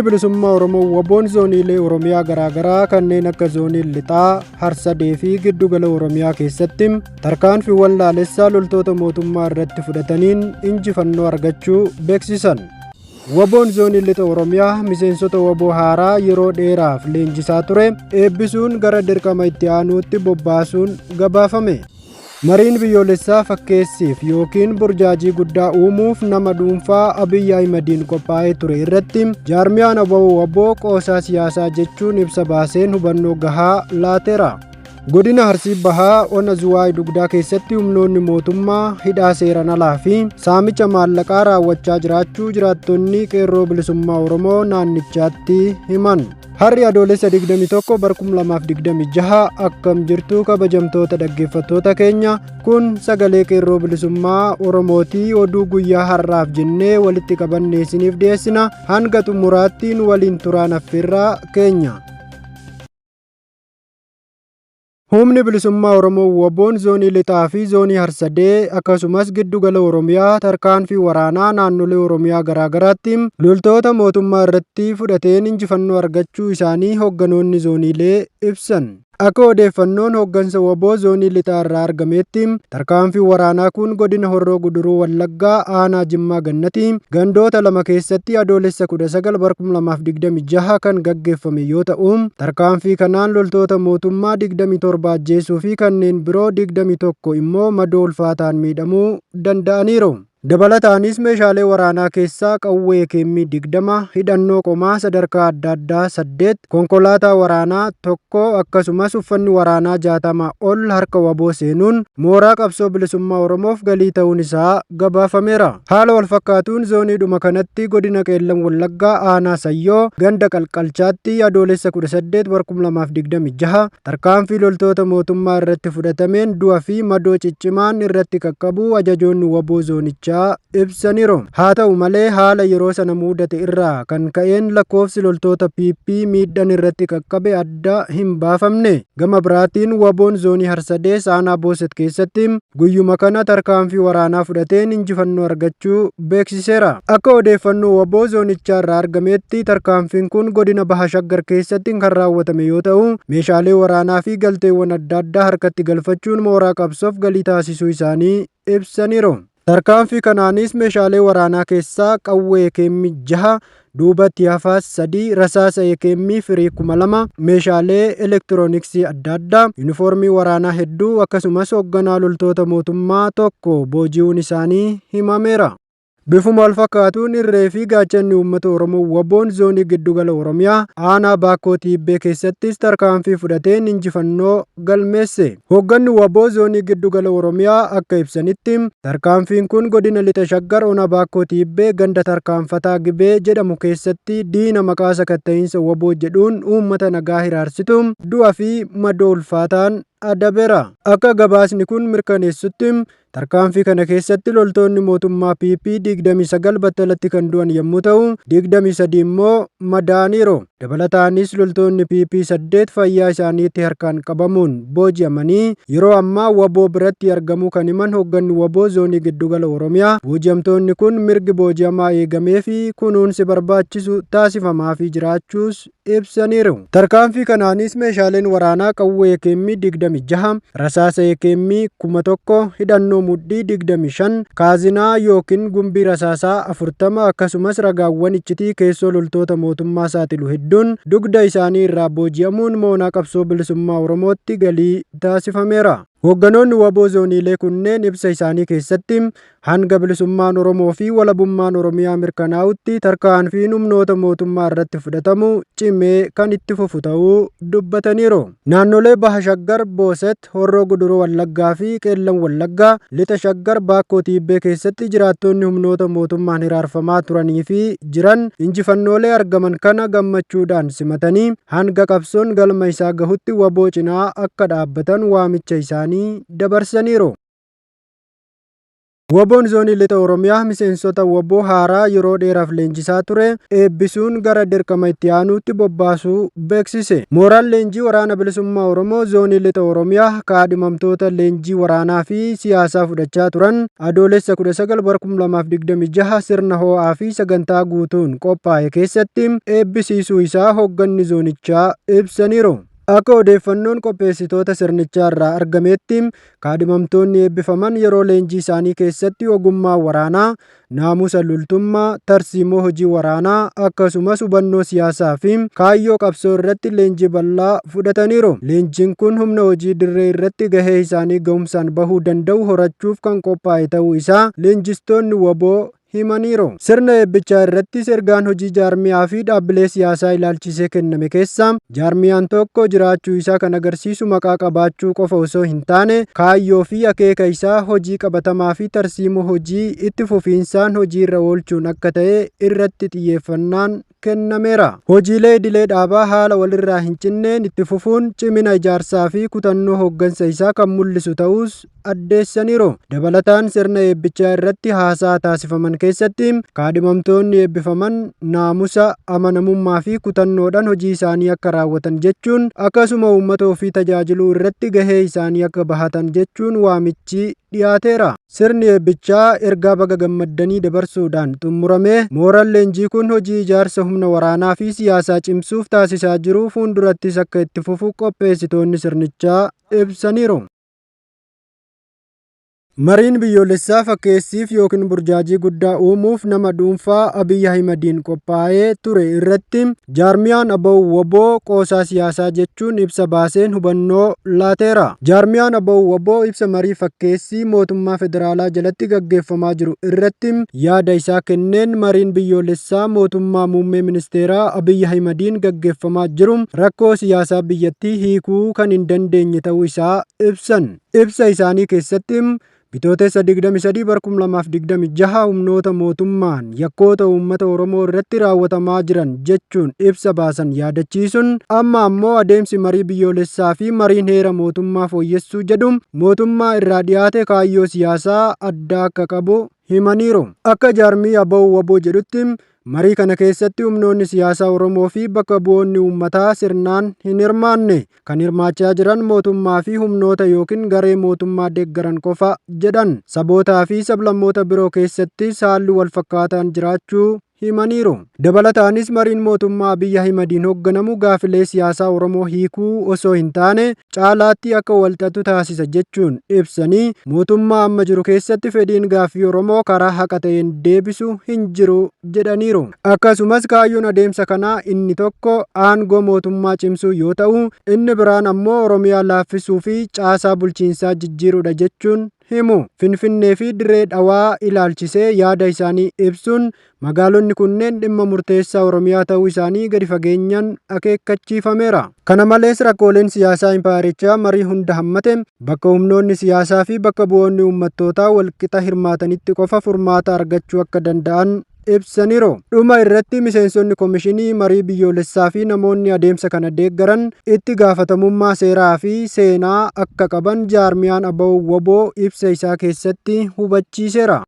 Humni bilisummaa Oromoo WBOn zooniilee Oromiyaa garaagaraa kanneen akka zoonii Lixaa, Harsadee fi Giddugala Oromiyaa keessatti tarkaanfiiwwan laalessaa loltoota mootummaa irratti fudhataniin injifannoo argachuu beeksisan. WBOn zoonii Lixa Oromiyaa miseensota WBO haaraa yeroo dheeraaf leenjisaa ture eebbisuun gara dirqama itti aanuutti bobbaasuun gabaafame. Mariin biyyoolessaa fakkeessiif yookiin burjaajii guddaa uumuuf nama dhuunfaa Abiyyi Ahimadiin qophaa'ee ture irratti jaarmiyaan WBO qoosaa siyaasaa jechuun ibsa baaseen hubannoo gahaa laateera. Godina Arsii Bahaa Ona Zuwaay Dugdaa keessatti humnoonni mootummaa hidhaa seeran alaa fi saamicha maallaqaa raawwachaa jiraachuu jiraattonni qeerroo bilisummaa Oromoo naannichaatti himan. Harri adoolessa 21 bara 2026 akkam jirtu kabajamtoota dhaggeeffattoota keenya, kun sagalee qeerroo bilisummaa Oromootii. Oduu guyyaa har'aaf jennee walitti qabannee isiniif dhiyeessina. Hanga xumuraatti nu waliin turaan affeerraa keenya. Humni bilisummaa Oromoo WBOn zoonii Lixaa fi zoonii Harsadee akkasumas Giddugala Oromiyaa tarkaanfii waraanaa naannolee Oromiyaa garaagaraatti loltoota mootummaa irratti fudhateen injifannoo argachuu isaanii hoogganoonni zooniilee ibsan. Akka odeeffannoon hooggansa WBO zoonii Lixaa irraa argametti tarkaanfii waraanaa kun godina Horroo Guduruu Wallaggaa aanaa Jimmaa Gannatii gandoota lama keessatti adoolessa 19 bara 2026 kan gaggeeffame yoo ta'u, tarkaanfii kanaan loltoota mootummaa 27 ajjeesuu fi kanneen biroo 21 immoo madoo ulfaataan miidhamuu danda'aniiru. Dabalataanis meeshaalee waraanaa keessaa qawwee keemmii 20, hidhannoo qomaa sadarkaa adda addaa 8, konkolaataa waraanaa 1 akkasumas uffanni waraanaa 60 ol harka WBO seenuun mooraa qabsoo bilisummaa Oromoof galii ta'uun isaa gabaafameera. Haala walfakkaatuun zooniidhuma kanatti godina Qeellam Wallaggaa aanaa Sayyoo ganda Qalqalchaatti adoolessa 18 bara 2026 tarkaanfii loltoota mootummaa irratti fudhatameen du'a fi madoo ciccimaan irratti qaqqabuu ajajoonni WBO zoonichaa ibsaniiru. Haa ta'u malee haala yeroo sana mudate irraa kan ka'een lakkoofsi loltoota PP miidhaan irratti qaqqabe adda hin baafamne. Gama biraatiin WBOn zoonii Harsadee aanaa Booset keessatti guyyuma kana tarkaanfii waraanaa fudhateen injifannoo argachuu beeksiseera. Akka odeeffannoo WBO zoonichaa irraa argametti tarkaanfiin kun godina Baha Shaggar keessatti kan raawwatame yoo ta'u, meeshaalee waraanaa fi galteewwan adda addaa harkatti galfachuun mooraa qabsoof galii taasisuu isaanii ibsaniiru. Tarkaanfii kanaanis meeshaalee waraanaa keessaa qawwee keemmii 6, duubatti hafaas 3, rasaasa keemmii firii 2,000, meeshaalee elektirooniksii adda addaa, yuunifoormii waraanaa hedduu akkasumas hoogganaa loltoota mootummaa tokko booji'uun isaanii himameera. Bifuma walfakkaatuun irree fi gaachanni uummata Oromoo WBOn zoonii Giddugala Oromiyaa aanaa Baakkoo Tiibbee keessattis tarkaanfii fudhateen injifannoo galmeesse. Hoogganni WBO zoonii Giddugala Oromiyaa akka ibsanitti tarkaanfiin kun godina Lixa Shaggar Ona Baakkoo Tiibbee ganda tarkaanfataa Gibee jedhamu keessatti diina maqaa sakatta'iinsa WBO jedhuun uummata nagaa hiraarsitu du'a fi madoo ulfaataan adabeera. Akka gabaasni kun mirkaneessutti tarkaanfii kana keessatti loltoonni mootummaa PP 29 battalatti kan du'an yommuu ta'u, 23 immoo madaaniiru. Dabalataanis loltoonni PP 8 fayyaa isaaniitti harkaan qabamuun booji'amanii yeroo ammaa WBO biratti argamuu kan himan hoogganni WBO zoonii Giddugala Oromiyaa booji'amtoonni kun mirgi booji'amaa eegamee fi kunuunsi barbaachisu taasifamaafii jiraachuus ibsaniiru. Tarkaanfii kanaanis meeshaaleen waraanaa qawwee keemmii 26, rasaasa keemmii 1,000, hidhannoo mudhii 25, kaazinaa yookiin gumbii rasaasaa 40 akkasumas ragaawwan iccitii keessoo loltoota mootummaa saaxilu hedduun dugda isaanii irraa booji'amuun mooraa qabsoo bilisummaa Oromootti galii taasifameera. Hoogganoonni WBO zooniilee kunneen ibsa isaanii keessatti hanga bilisummaan Oromoo fi walabummaan Oromiyaa mirkanaa'utti tarkaanfiin humnoota mootummaa irratti fudhatamu cimee kan itti fufu ta'uu dubbataniiru. Naannolee Baha Shaggar, Booset, Horroo Guduruu Wallaggaa fi Qeellam Wallaggaa, Lixa Shaggar, Baakkoo Tiibbee keessatti jiraattonni humnoota mootummaan hiraarfamaa turanii fi jiran injifannoolee argaman kana gammachuudhaan simatanii hanga qabsoon galma isaa gahutti WBO cinaa akka dhaabbatan waamicha isaanii dabarsaniiru. Woboon zoonii lixa Oromiyaa miseensota woboo haaraa yeroo dheeraaf leenjisaa ture eebbisuun gara dirqama itti aanuutti bobbaasuu beeksise. Mooraan leenjii waraana bilisummaa Oromoo zoonii lixa Oromiyaa kaadhimamtoota leenjii waraanaa fi siyaasaa fudhachaa turan adoolessa 19/2026 sirna ho'aa fi sagantaa guutuun qophaa'e keessatti eebbisiisuu isaa hoogganni zoonichaa ibsaniiru. Akka odeeffannoon qopheessitoota sirnichaa irraa argametti kaadhimamtoonni eebbifaman yeroo leenjii isaanii keessatti ogummaa waraanaa, naamusa loltummaa, tarsiimoo hojii waraanaa akkasumas hubannoo siyaasaa fi kaayyoo qabsoo irratti leenjii bal'aa fudhataniiru. Leenjiin kun humna hojii dirree irratti gahee isaanii ga'umsaan bahuu danda'u horachuuf kan qophaa'e ta'uu isaa leenjistoonni woboo himaniiru. Sirna eebbichaa irrattis ergaan hojii jaarmiyaa fi dhaabbilee siyaasaa ilaalchisee kenname keessa jaarmiyaan tokko jiraachuu isaa kan agarsiisu maqaa qabaachuu qofa osoo hin taane kaayyoo fi akeeka isaa hojii qabatamaa fi tarsiimoo hojii itti fufiinsaan hojii irra oolchuun akka ta'e irratti xiyyeeffannaan kennameera. Hojiilee idilee dhaabaa haala walirraa hin cinneen itti fufuun cimina ijaarsaa fi kutannoo hooggansa isaa kan mul'isu ta'us addeessaniiru. Dabalataan sirna eebbichaa irratti haasaa taasifaman keessatti kaadhimamtoonni eebbifaman naamusa, amanamummaa fi kutannoodhaan hojii isaanii akka raawwatan jechuun akkasuma uummata ofii tajaajiluu irratti gahee isaanii akka bahatan jechuun waamichi dhiyaateera. Sirni eebbichaa ergaa baga gammaddanii dabarsuudhaan xumuramee mooraan leenjii kun hojii ijaarsa humna waraanaa fi siyaasaa cimsuuf taasisaa jiru fuuldurattis akka itti fufu qopheessitoonni sirnichaa ibsaniiru. Mariin biyyoolessaa fakkeessiif yookiin burjaajii guddaa uumuuf nama dhuunfaa Abiyyi Ahimadiin qophaa'ee ture irratti jaarmiyaan woboo qoosaa siyaasaa jechuun ibsa baaseen hubannoo laateera. Jaarmiyaan woboo ibsa marii fakkeessii mootummaa federaalaa jalatti gaggeeffamaa jiru irratti yaada isaa kenneen mariin biyyoolessaa mootummaa muummee ministeeraa Abiyyi Ahimadiin gaggeeffamaa jiru rakkoo siyaasaa biyyattii hiikuu kan hin dandeenye ta'uu isaa ibsan. Ibsa isaanii keessatti Bitootessa 23/2026 humnoota mootummaan yakkoota uummata Oromoo irratti raawwatamaa jiran jechuun ibsa baasan yaadachiisuun amma ammoo adeemsi marii biyyoolessaa fi mariin heera mootummaa fooyyessuu jedhu mootummaa irraa dhiyaate kaayyoo siyaasaa addaa akka qabu himaniiru. Akka jaarmii woboo jedhutti marii kana keessatti humnoonni siyaasaa Oromoo fi bakka bu'oonni uummataa sirnaan hin hirmaanne. Kan hirmaachaa jiran mootummaa fi humnoota yookiin garee mootummaa deeggaran qofa jedhan. Sabootaa fi sablammoota biroo keessattis haalli wal fakkaataan jiraachuu himaniiru. Dabalataanis mariin mootummaa Abiyyi Ahimadiin hoogganamu gaafilee siyaasaa Oromoo hiikuu osoo hin taane caalaatti akka walxaxu taasisa jechuun ibsanii mootummaa amma jiru keessatti fedhiin gaafii Oromoo karaa haqa ta'een deebisu hin jiru jedhaniiru. Akkasumas kaayyoon adeemsa kanaa inni tokko aangoo mootummaa cimsuu yoo ta'u inni biraan ammoo Oromiyaa laaffisuu fi caasaa bulchiinsaa jijjiiruudha jechuun himu. Finfinnee fi Dirree Dhawaa ilaalchisee yaada isaanii ibsuun magaalonni kunneen dhimma murteessaa Oromiyaa ta'uu isaanii gadi fageenyaan akeekkachiifameera. Kana malees rakkooleen siyaasaa impaayirichaa marii hunda hammate bakka humnoonni siyaasaa fi bakka bu'oonni uummattootaa walqixa hirmaatanitti qofa furmaata argachuu akka danda'an ibsaniiru. Dhuma irratti miseensonni komishinii marii biyyoolessaa fi namoonni adeemsa kana deeggaran itti gaafatamummaa seeraa fi seenaa akka qaban jaarmiyaan woboo ibsa isaa keessatti hubachiiseera.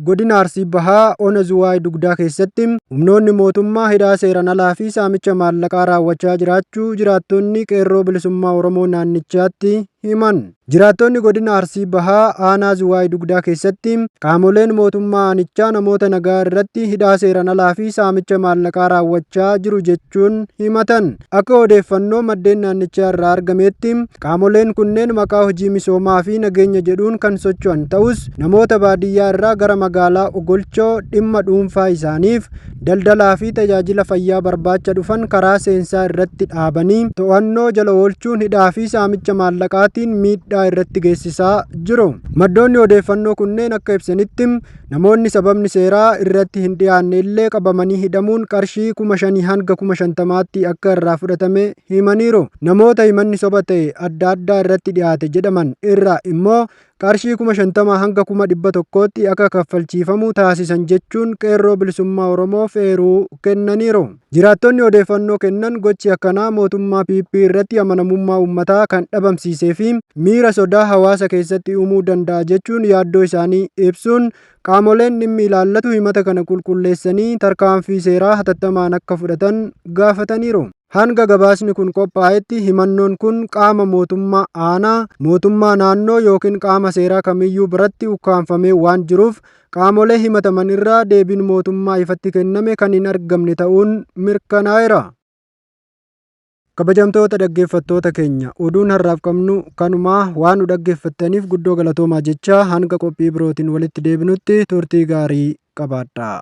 Godina Arsii Bahaa Ona Zuwaay Dugdaa keessatti humnoonni mootummaa hidhaa seeraan alaa fi saamicha maallaqaa raawwachaa jiraachuu jiraattonni qeerroo bilisummaa Oromoo naannichaatti himan. Jiraattonni godina Arsii Bahaa aanaa Zuwaay Dugdaa keessatti qaamoleen mootummaa aanichaa namoota nagaa irratti hidhaa seeraan alaa fi saamicha maallaqaa raawwachaa jiru jechuun himatan. Akka odeeffannoo maddeen naannichaa irraa argametti qaamoleen kunneen maqaa hojii misoomaa fi nageenya jedhuun kan socho'an ta'us namoota baadiyyaa irraa gara magaalaa Ogolchoo dhimma dhuunfaa isaaniif daldalaa fi tajaajila fayyaa barbaacha dhufan karaa seensaa irratti dhaabanii to'annoo jala oolchuun hidhaa fi saamicha maallaqaatiin miidhaa irratti geessisaa jiru. Maddoonni odeeffannoo kunneen akka ibsanitti namoonni sababni seeraa irratti hin dhiyaanne illee qabamanii hidhamuun qarshii 5,000 hanga 50,000tti akka irraa fudhatame himaniiru. Namoota himanni soba ta'e adda addaa irratti dhiyaate jedhaman irraa immoo qarshii 50,000 hanga 100,000tti akka kaffalchiifamu taasisan jechuun qeerroo bilisummaa Oromoof eeruu kennaniiru. Jiraattonni odeeffannoo kennan gochi akkanaa mootummaa PP irratti amanamummaa uummataa kan dhabamsiisee fi miira sodaa hawaasa keessatti uumuu danda'a jechuun yaaddoo isaanii ibsuun qaamoleen dhimmi ilaallatu himata kana qulqulleessanii tarkaanfii seeraa hatattamaan akka fudhatan gaafataniiru. Hanga gabaasni kun qophaa'etti himannoon kun qaama mootummaa aanaa, mootummaa naannoo yookiin qaama seeraa kamiyyuu biratti ukkaanfamee waan jiruuf qaamolee himataman irraa deebiin mootummaa ifatti kenname kan hin argamne ta'uun mirkanaa'eera. Kabajamtoota dhaggeeffattoota keenya, oduun har'aaf qabnu kanumaa waan nu dhaggeeffattaniif guddoo galatoomaa jecha hanga qophii birootiin walitti deebinutti turtii gaarii qabaadhaa.